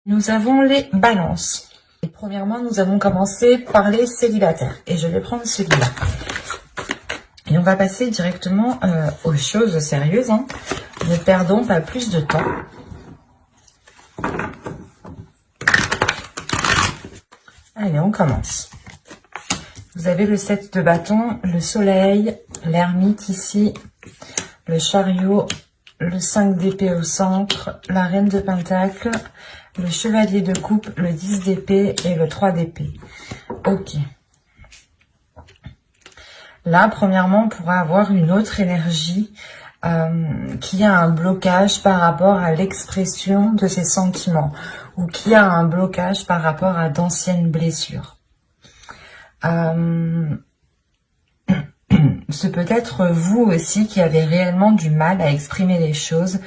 Nous avons les balances. Et premièrement, nous allons commencer par les célibataires. Et je vais prendre celui-là. Et on va passer directement aux choses sérieuses. Ne perdons pas plus de temps. Allez, on commence. Vous avez le 7 de bâton, le soleil, l'ermite ici, le chariot, le 5 d'épée au centre, la reine de pentacle, le chevalier de coupe, le 10 d'épée et le 3 d'épée. Ok. Là, premièrement, on pourra avoir une autre énergie qui a un blocage par rapport à l'expression de ses sentiments ou qui a un blocage par rapport à d'anciennes blessures. C'est peut-être vous aussi qui avez réellement du mal à exprimer les choses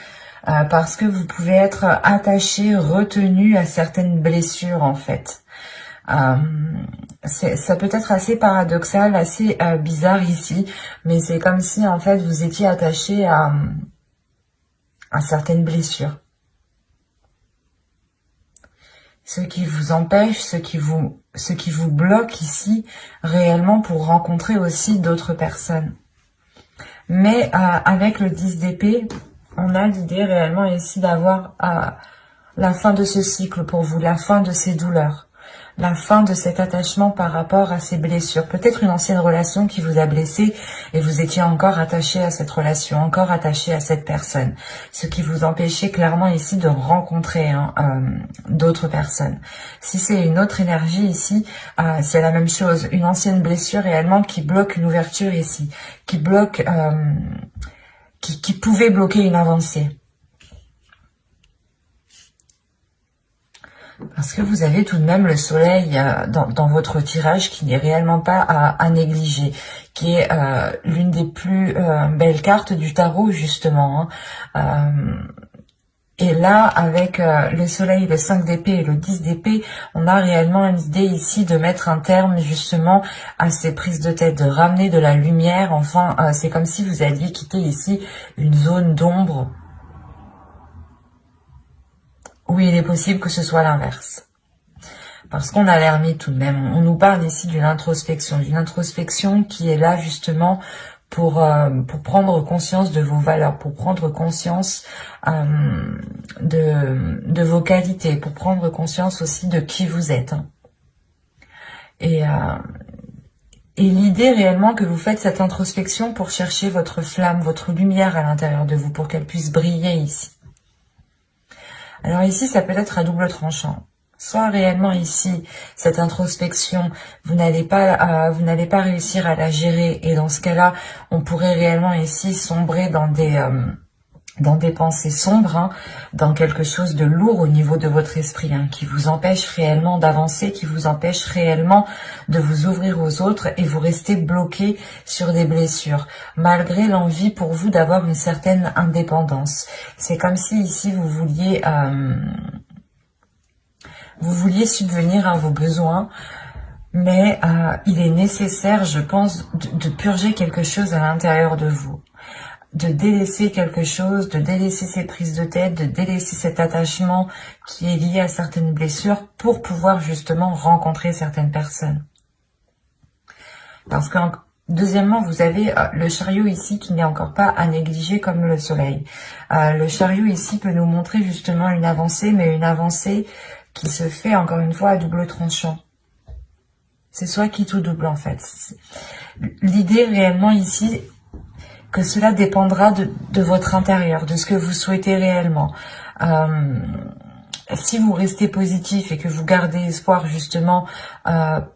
parce que vous pouvez être attaché, retenu à certaines blessures en fait. Ça peut être assez paradoxal, assez bizarre ici, mais c'est comme si en fait vous étiez attaché à certaines blessures. Ce qui vous empêche, ce qui vous bloque ici réellement pour rencontrer aussi d'autres personnes. Mais avec le 10 d'épée, on a l'idée réellement ici d'avoir la fin de ce cycle pour vous, la fin de ces douleurs, la fin de cet attachement par rapport à ces blessures. Peut-être une ancienne relation qui vous a blessé et vous étiez encore attaché à cette relation, encore attaché à cette personne. Ce qui vous empêchait clairement ici de rencontrer d'autres personnes. Si c'est une autre énergie ici, c'est la même chose. Une ancienne blessure réellement qui bloque une ouverture ici, qui bloque, qui pouvait bloquer une avancée. Parce que vous avez tout de même le soleil dans votre tirage qui n'est réellement pas à négliger, qui est l'une des plus belles cartes du tarot justement. Et là, avec le soleil, le 5 d'épée et le 10 d'épée, on a réellement une idée ici de mettre un terme justement à ces prises de tête, de ramener de la lumière. Enfin, c'est comme si vous alliez quitter ici une zone d'ombre. Oui, il est possible que ce soit l'inverse. Parce qu'on a l'ermite tout de même. On nous parle ici d'une introspection qui est là justement pour prendre conscience de vos valeurs, pour prendre conscience de vos qualités, pour prendre conscience aussi de qui vous êtes. Et l'idée réellement que vous faites cette introspection pour chercher votre flamme, votre lumière à l'intérieur de vous, pour qu'elle puisse briller ici. Alors ici, ça peut être à double tranchant. Soit réellement ici, cette introspection, vous n'allez pas réussir à la gérer. Et dans ce cas-là, on pourrait réellement ici sombrer dans des pensées sombres, dans quelque chose de lourd au niveau de votre esprit, qui vous empêche réellement d'avancer, qui vous empêche réellement de vous ouvrir aux autres et vous restez bloqué sur des blessures, malgré l'envie pour vous d'avoir une certaine indépendance. C'est comme si ici vous vouliez subvenir à vos besoins, mais il est nécessaire, je pense, de purger quelque chose à l'intérieur de vous. De délaisser quelque chose, de délaisser ces prises de tête, de délaisser cet attachement qui est lié à certaines blessures pour pouvoir justement rencontrer certaines personnes. Parce que, deuxièmement, vous avez le chariot ici qui n'est encore pas à négliger comme le soleil. Le chariot ici peut nous montrer justement une avancée, mais une avancée qui se fait encore une fois à double tranchant. C'est soit quitte ou double en fait. L'idée réellement ici, que cela dépendra de votre intérieur, de ce que vous souhaitez réellement. Si vous restez positif et que vous gardez espoir justement, par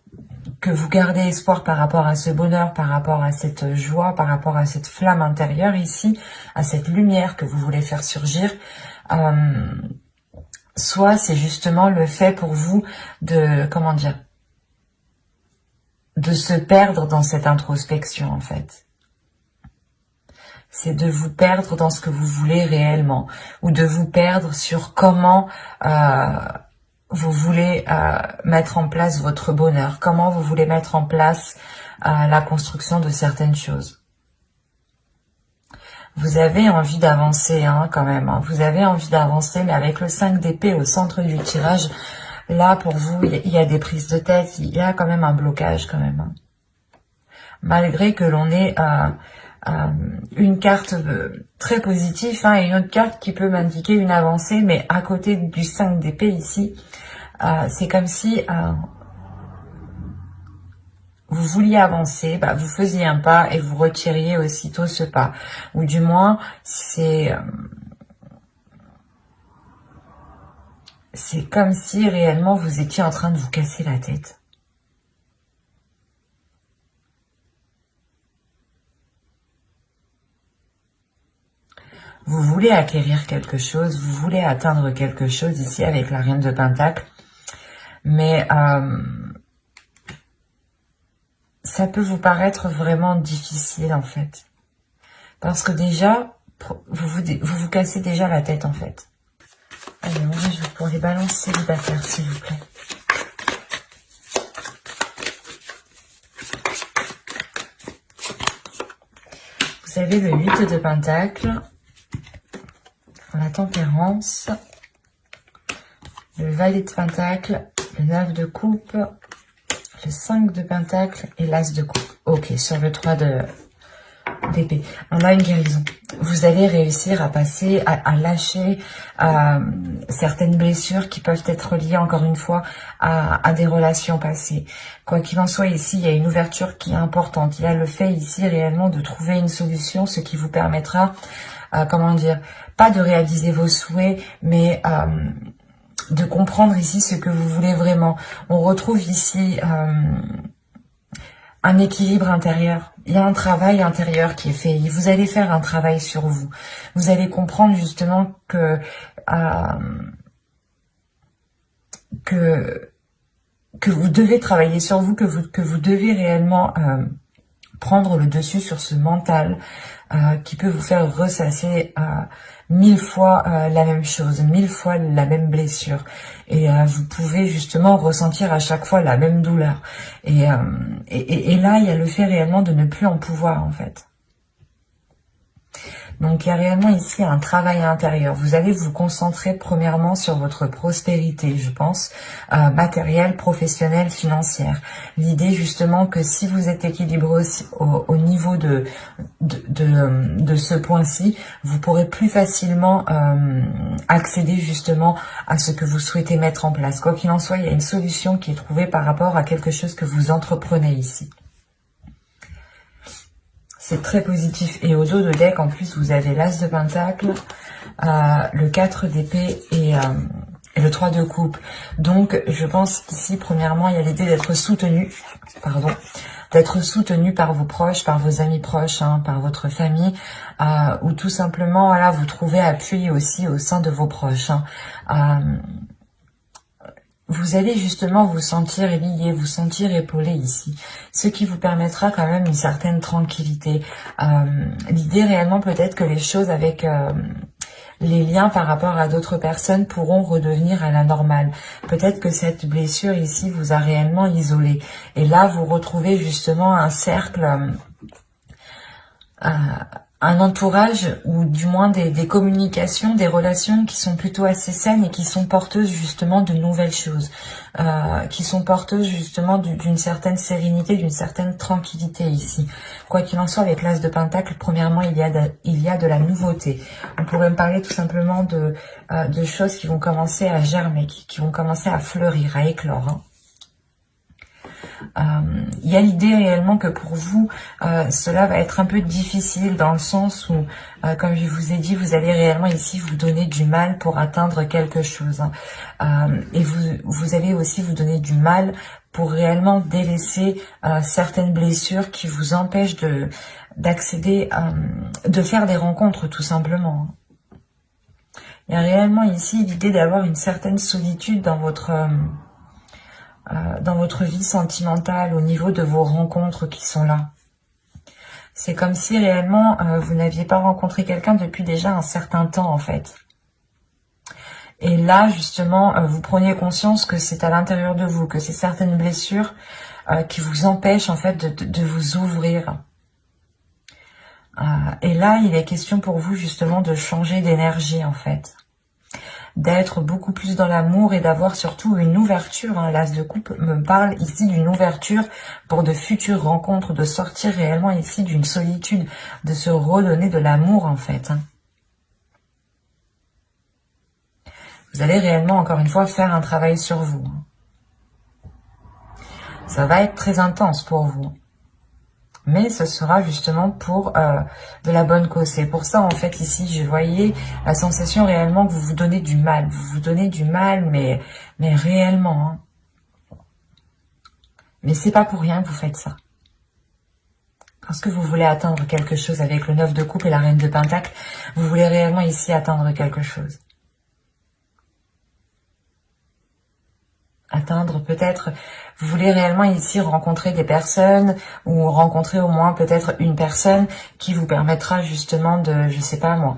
rapport à ce bonheur, par rapport à cette joie, par rapport à cette flamme intérieure ici, à cette lumière que vous voulez faire surgir, soit c'est justement le fait pour vous de, de se perdre dans cette introspection en fait. C'est de vous perdre dans ce que vous voulez réellement, ou de vous perdre sur comment vous voulez mettre en place votre bonheur, comment vous voulez mettre en place la construction de certaines choses. Vous avez envie d'avancer, hein, quand même. Hein. Vous avez envie d'avancer, mais avec le 5 d'épée au centre du tirage, là, pour vous, il y a des prises de tête, il y a quand même un blocage, quand même. Hein. Malgré que l'on ait une carte très positive, hein, et une autre carte qui peut m'indiquer une avancée, mais à côté du 5 d'épée ici, c'est comme si vous vouliez avancer, vous faisiez un pas et vous retiriez aussitôt ce pas. Ou du moins, c'est comme si réellement vous étiez en train de vous casser la tête. Vous voulez acquérir quelque chose, vous voulez atteindre quelque chose ici avec la Reine de Pentacle, mais ça peut vous paraître vraiment difficile en fait. Parce que déjà, vous cassez déjà la tête en fait. Allez, on va jouer pour les balances célibataires s'il vous plaît. Vous avez le 8 de Pentacle, la Tempérance, le Valet de Pentacle, le 9 de Coupe, le 5 de Pentacle et l'As de Coupe. Ok, sur le 3 d'épée. On a une guérison. Vous allez réussir à passer, à lâcher certaines blessures qui peuvent être liées, encore une fois, à des relations passées. Quoi qu'il en soit, ici, il y a une ouverture qui est importante. Il y a le fait ici réellement de trouver une solution, ce qui vous permettra, comment dire, pas de réaliser vos souhaits, mais de comprendre ici ce que vous voulez vraiment. On retrouve ici un équilibre intérieur. Il y a un travail intérieur qui est fait. Vous allez faire un travail sur vous. Vous allez comprendre justement que vous devez travailler sur vous, que vous devez réellement prendre le dessus sur ce mental qui peut vous faire ressasser 1000 fois la même chose, 1000 fois la même blessure. Et vous pouvez justement ressentir à chaque fois la même douleur. Et là, il y a le fait réellement de ne plus en pouvoir, en fait. Donc, il y a réellement ici un travail intérieur. Vous allez vous concentrer premièrement sur votre prospérité, je pense, matérielle, professionnelle, financière. L'idée justement que si vous êtes équilibré au niveau de ce point-ci, vous pourrez plus facilement accéder justement à ce que vous souhaitez mettre en place. Quoi qu'il en soit, il y a une solution qui est trouvée par rapport à quelque chose que vous entreprenez ici. C'est très positif. Et au dos de deck, en plus, vous avez l'As de Pentacle, le 4 d'épée et le 3 de coupe. Donc, je pense qu'ici, premièrement, il y a l'idée d'être soutenu, d'être soutenu par vos proches, par vos amis proches, hein, par votre famille, ou tout simplement, voilà, vous trouvez appui aussi au sein de vos proches. Hein. Vous allez justement vous sentir lié, vous sentir épaulé ici, ce qui vous permettra quand même une certaine tranquillité. L'idée réellement peut-être que les choses avec les liens par rapport à d'autres personnes pourront redevenir à la normale. Peut-être que cette blessure ici vous a réellement isolé. Et là, vous retrouvez justement un cercle, un entourage ou du moins des communications, des relations qui sont plutôt assez saines et qui sont porteuses justement de nouvelles choses, qui sont porteuses justement d'une certaine sérénité, d'une certaine tranquillité ici. Quoi qu'il en soit, avec l'As de Pentacle, premièrement, il y a de la nouveauté. On pourrait me parler tout simplement de choses qui vont commencer à germer, qui vont commencer à fleurir, à éclore. Hein. Il y a l'idée réellement que pour vous, cela va être un peu difficile dans le sens où, comme je vous ai dit, vous allez réellement ici vous donner du mal pour atteindre quelque chose. Hein. Et vous allez aussi vous donner du mal pour réellement délaisser certaines blessures qui vous empêchent d'accéder, de faire des rencontres tout simplement. Il y a réellement ici l'idée d'avoir une certaine solitude dans votre vie sentimentale, au niveau de vos rencontres qui sont là. C'est comme si réellement vous n'aviez pas rencontré quelqu'un depuis déjà un certain temps en fait. Et là justement vous preniez conscience que c'est à l'intérieur de vous, que c'est certaines blessures qui vous empêchent en fait de vous ouvrir. Et là, il est question pour vous justement de changer d'énergie en fait. D'être beaucoup plus dans l'amour et d'avoir surtout une ouverture. Hein. L'As de coupe me parle ici d'une ouverture pour de futures rencontres, de sortir réellement ici d'une solitude, de se redonner de l'amour en fait. Hein. Vous allez réellement, encore une fois, faire un travail sur vous. Hein. Ça va être très intense pour vous. Mais ce sera justement pour de la bonne cause. C'est pour ça, en fait, ici, je voyais la sensation réellement que vous vous donnez du mal. Vous vous donnez du mal, mais réellement. Hein. Mais c'est pas pour rien que vous faites ça. Parce que vous voulez atteindre quelque chose avec le 9 de coupe et la reine de pentacle. Vous voulez réellement ici atteindre quelque chose. Atteindre peut-être, vous voulez réellement ici rencontrer des personnes ou rencontrer au moins peut-être une personne qui vous permettra justement de, je sais pas moi,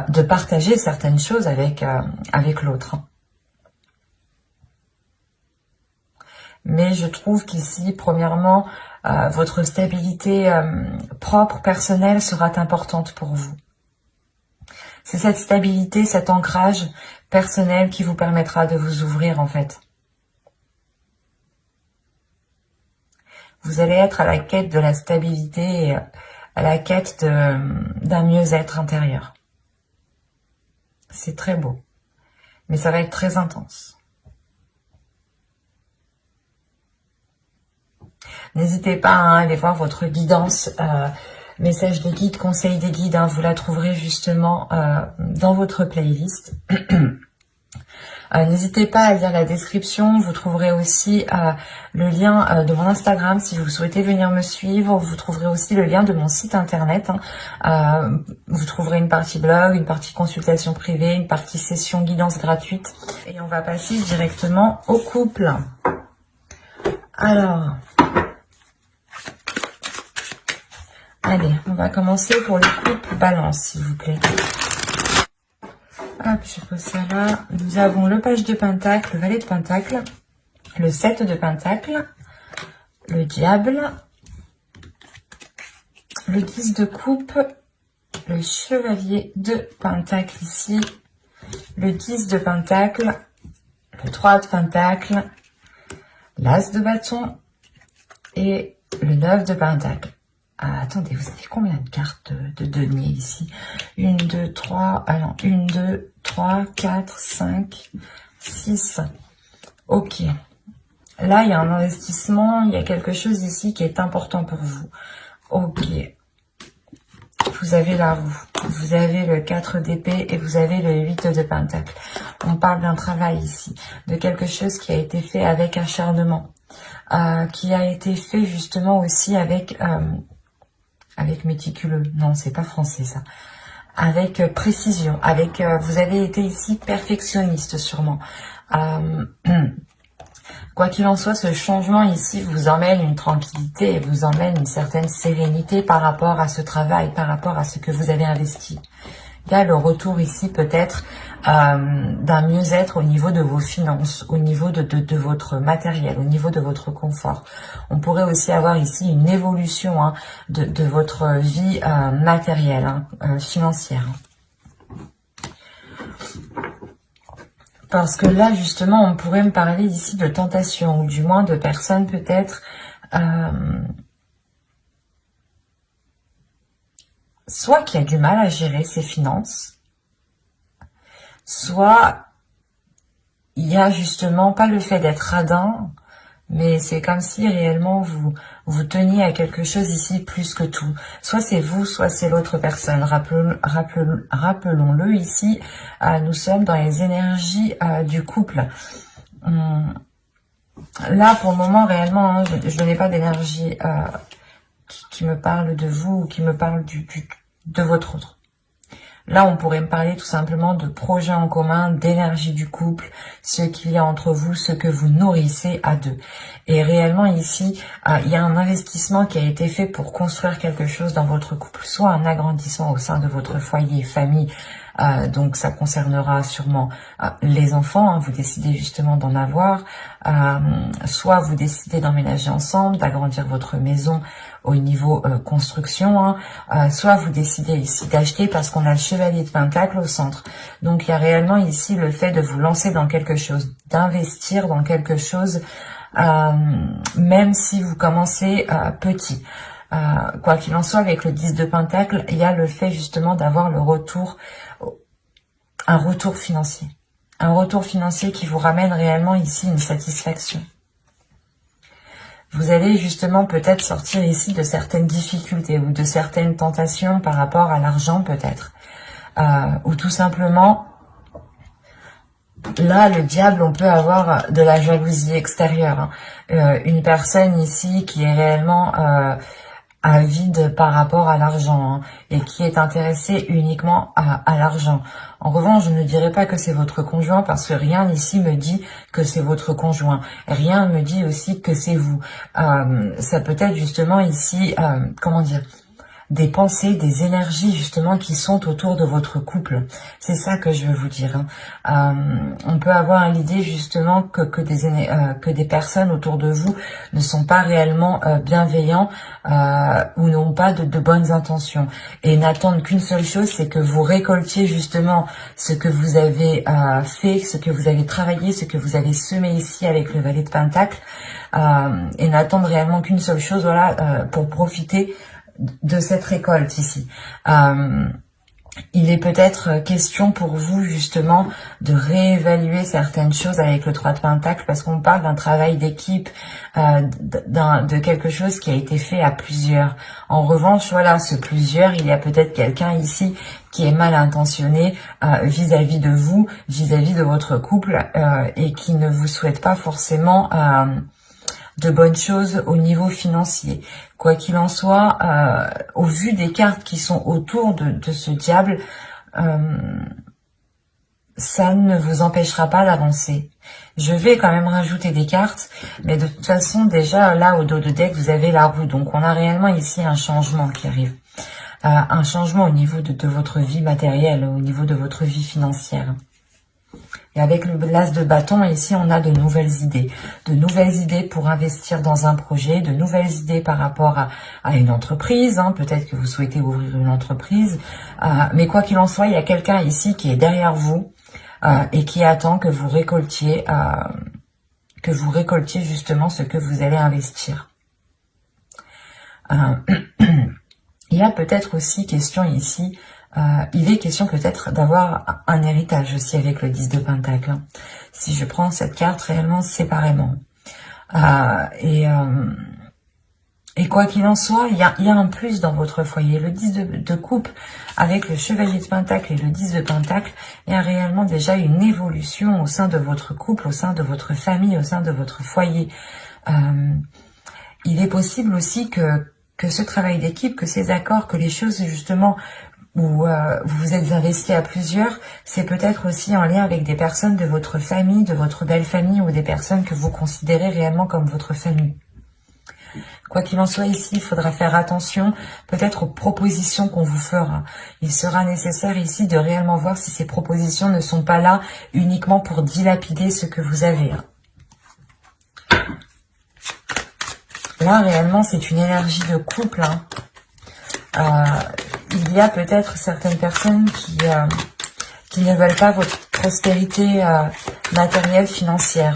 de partager certaines choses avec l'autre. Mais je trouve qu'ici, premièrement, votre stabilité propre, personnelle sera importante pour vous. C'est cette stabilité, cet ancrage personnel qui vous permettra de vous ouvrir en fait. Vous allez être à la quête de la stabilité et à la quête d'un mieux-être intérieur. C'est très beau, mais ça va être très intense. N'hésitez pas à aller voir votre guidance, message des guides, conseil des guides, hein, vous la trouverez justement dans votre playlist. N'hésitez pas à lire la description, vous trouverez aussi le lien de mon Instagram si vous souhaitez venir me suivre, vous trouverez aussi le lien de mon site internet, hein. Vous trouverez une partie blog, une partie consultation privée, une partie session guidance gratuite et on va passer directement au couple. Alors, allez, on va commencer pour le couple balance s'il vous plaît. Hop, je pose ça là. Nous avons le page de pentacle, le valet de pentacle, le 7 de pentacle, le diable, le 10 de coupe, le chevalier de pentacle ici, le 10 de pentacle, le 3 de pentacle, l'as de bâton et le 9 de pentacle. Ah, attendez, vous avez combien de cartes de denier ici? 1, 2, 3, alors 1, 2, 3, 4, 5, 6. Ok. Là, il y a un investissement, il y a quelque chose ici qui est important pour vous. Ok. Vous avez la roue, vous avez le 4 d'épée et vous avez le 8 de pentacle. On parle d'un travail ici, de quelque chose qui a été fait avec acharnement, qui a été fait justement aussi avec méticuleux. Non, c'est pas français ça. Avec précision, avec vous avez été ici perfectionniste sûrement. Quoi qu'il en soit, ce changement ici vous emmène une tranquillité et vous emmène une certaine sérénité par rapport à ce travail, par rapport à ce que vous avez investi. Il y a le retour ici peut-être d'un mieux-être au niveau de vos finances, au niveau de votre matériel, au niveau de votre confort. On pourrait aussi avoir ici une évolution hein, de votre vie matérielle, hein, financière. Parce que là, justement, on pourrait me parler ici de tentation, ou du moins de personnes peut-être soit qui a du mal à gérer ses finances, soit il y a justement pas le fait d'être radin, mais c'est comme si réellement vous teniez à quelque chose ici plus que tout. Soit c'est vous, soit c'est l'autre personne. Rappelons-le ici, nous sommes dans les énergies du couple. Là, pour le moment, réellement, hein, je n'ai pas d'énergie qui me parle de vous ou qui me parle de votre autre. Là, on pourrait me parler tout simplement de projets en commun, d'énergie du couple, ce qu'il y a entre vous, ce que vous nourrissez à deux. Et réellement ici, il y a un investissement qui a été fait pour construire quelque chose dans votre couple, soit un agrandissement au sein de votre foyer, famille, Donc ça concernera sûrement les enfants, hein, vous décidez justement d'en avoir, soit vous décidez d'emménager ensemble, d'agrandir votre maison au niveau construction, hein, soit vous décidez ici d'acheter parce qu'on a le chevalier de Pentacle au centre. Donc il y a réellement ici le fait de vous lancer dans quelque chose, d'investir dans quelque chose, même si vous commencez petit. Quoi qu'il en soit, avec le 10 de Pentacle, il y a le fait justement d'avoir le retour, un retour financier. Un retour financier qui vous ramène réellement ici une satisfaction. Vous allez justement peut-être sortir ici de certaines difficultés ou de certaines tentations par rapport à l'argent peut-être. Ou tout simplement, là, le diable, on peut avoir de la jalousie extérieure. Hein. Une personne ici qui est réellement avide par rapport à l'argent, hein, et qui est intéressé uniquement à l'argent. En revanche, je ne dirais pas que c'est votre conjoint parce que rien ici me dit que c'est votre conjoint. Rien ne me dit aussi que c'est vous. Ça peut être justement ici, comment dire, des pensées, des énergies justement qui sont autour de votre couple. C'est ça que je veux vous dire. Hein. On peut avoir l'idée justement que des personnes autour de vous ne sont pas réellement bienveillants ou n'ont pas de bonnes intentions et n'attendent qu'une seule chose, c'est que vous récoltiez justement ce que vous avez fait, ce que vous avez travaillé, ce que vous avez semé ici avec le valet de Pentacle, et n'attendent réellement qu'une seule chose, voilà, pour profiter de cette récolte ici. Il est peut-être question pour vous justement de réévaluer certaines choses avec le 3 de Pentacle parce qu'on parle d'un travail d'équipe, de quelque chose qui a été fait à plusieurs. En revanche, voilà, ce plusieurs, il y a peut-être quelqu'un ici qui est mal intentionné vis-à-vis de vous, vis-à-vis de votre couple et qui ne vous souhaite pas forcément de bonnes choses au niveau financier. Quoi qu'il en soit, au vu des cartes qui sont autour de ce diable, ça ne vous empêchera pas d'avancer. Je vais quand même rajouter des cartes, mais de toute façon, déjà, là, au dos de deck, vous avez la roue. Donc, on a réellement ici un changement qui arrive. Un changement au niveau de votre vie matérielle, au niveau de votre vie financière. Et avec l'as de bâton, ici, on a de nouvelles idées. De nouvelles idées pour investir dans un projet, de nouvelles idées par rapport à une entreprise. Hein. Peut-être que vous souhaitez ouvrir une entreprise. Mais quoi qu'il en soit, il y a quelqu'un ici qui est derrière vous et qui attend que vous récoltiez justement ce que vous allez investir. Il y a peut-être aussi question ici... il est question peut-être d'avoir un héritage aussi avec le 10 de Pentacle. Hein. Si je prends cette carte réellement séparément. Et quoi qu'il en soit, il y a un plus dans votre foyer. Le 10 de coupe avec le chevalier de Pentacle et le 10 de Pentacle, il y a réellement déjà une évolution au sein de votre couple, au sein de votre famille, au sein de votre foyer. Il est possible aussi que ce travail d'équipe, que ces accords, que les choses justement... où vous vous êtes investi à plusieurs, c'est peut-être aussi en lien avec des personnes de votre famille, de votre belle famille, ou des personnes que vous considérez réellement comme votre famille. Quoi qu'il en soit ici, il faudra faire attention peut-être aux propositions qu'on vous fera. Il sera nécessaire ici de réellement voir si ces propositions ne sont pas là uniquement pour dilapider ce que vous avez. Là, réellement, c'est une énergie de couple, hein. Il y a peut-être certaines personnes qui ne veulent pas votre prospérité matérielle, financière.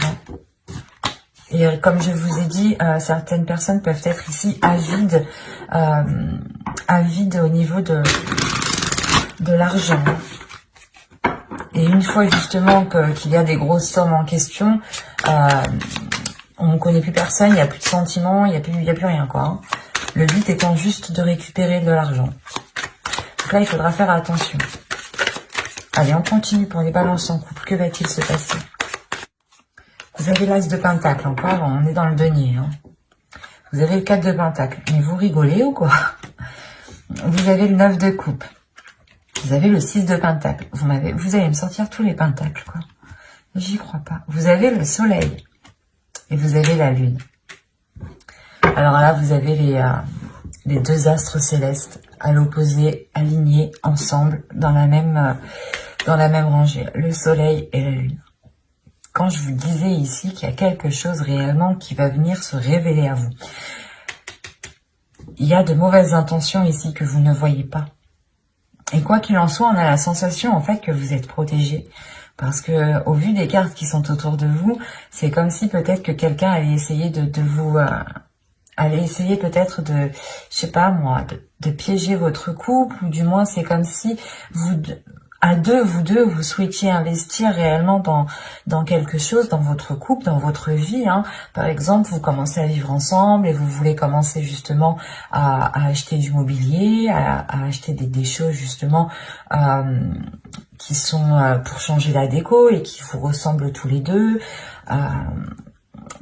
Et comme je vous ai dit, certaines personnes peuvent être ici avides au niveau de l'argent. Et une fois justement qu'il y a des grosses sommes en question, on ne connaît plus personne, il n'y a plus de sentiments, il n'y a plus rien, quoi. Hein. Le but étant juste de récupérer de l'argent. Donc là, il faudra faire attention. Allez, on continue pour les balances en couple. Que va-t-il se passer? Vous avez l'as de Pentacle encore, on est dans le denier. Hein. Vous avez le 4 de Pentacle. Mais vous rigolez ou quoi? Vous avez le 9 de coupe. Vous avez le 6 de Pentacle. Vous allez me sortir tous les pentacles, quoi. J'y crois pas. Vous avez le soleil. Et vous avez la lune. Alors là, vous avez les deux astres célestes. à l'opposé, alignés ensemble dans la même rangée, le soleil et la lune. Quand je vous disais ici qu'il y a quelque chose réellement qui va venir se révéler à vous, il y a de mauvaises intentions ici que vous ne voyez pas. Et quoi qu'il en soit, on a la sensation en fait que vous êtes protégé. Parce que au vu des cartes qui sont autour de vous, c'est comme si peut-être que quelqu'un allait essayer de vous... allait essayer peut-être de, je sais pas moi, de piéger votre couple. Ou du moins, c'est comme si vous... vous deux, vous souhaitiez investir réellement dans quelque chose, dans votre couple, dans votre vie. Hein. Par exemple, vous commencez à vivre ensemble et vous voulez commencer justement à acheter du mobilier, à acheter des choses justement qui sont pour changer la déco et qui vous ressemblent tous les deux.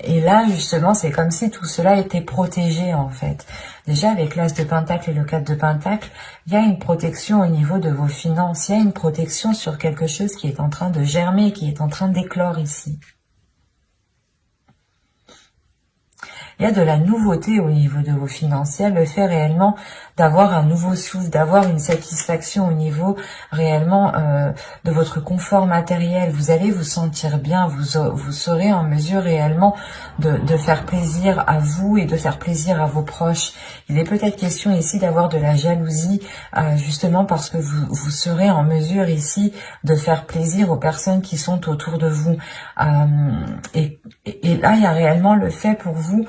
Et là, justement, c'est comme si tout cela était protégé, en fait. Déjà, avec l'As de Pentacle et le 4 de Pentacle, il y a une protection au niveau de vos finances. Il y a une protection sur quelque chose qui est en train de germer, qui est en train d'éclore ici. Il y a de la nouveauté au niveau de vos finances. Il y a le fait réellement d'avoir un nouveau souffle, d'avoir une satisfaction au niveau réellement de votre confort matériel. Vous allez vous sentir bien, vous serez en mesure réellement de faire plaisir à vous et de faire plaisir à vos proches. Il est peut-être question ici d'avoir de la jalousie, justement parce que vous serez en mesure ici de faire plaisir aux personnes qui sont autour de vous. Et là, il y a réellement le fait pour vous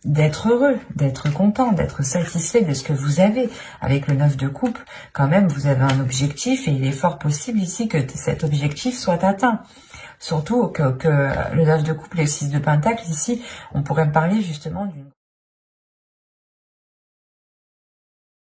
d'être heureux, d'être content, d'être satisfait de ce que vous avez. Avec le 9 de coupe, quand même, vous avez un objectif et il est fort possible ici que cet objectif soit atteint. Surtout que le 9 de coupe et le 6 de pentacle, ici, on pourrait me parler justement d'une...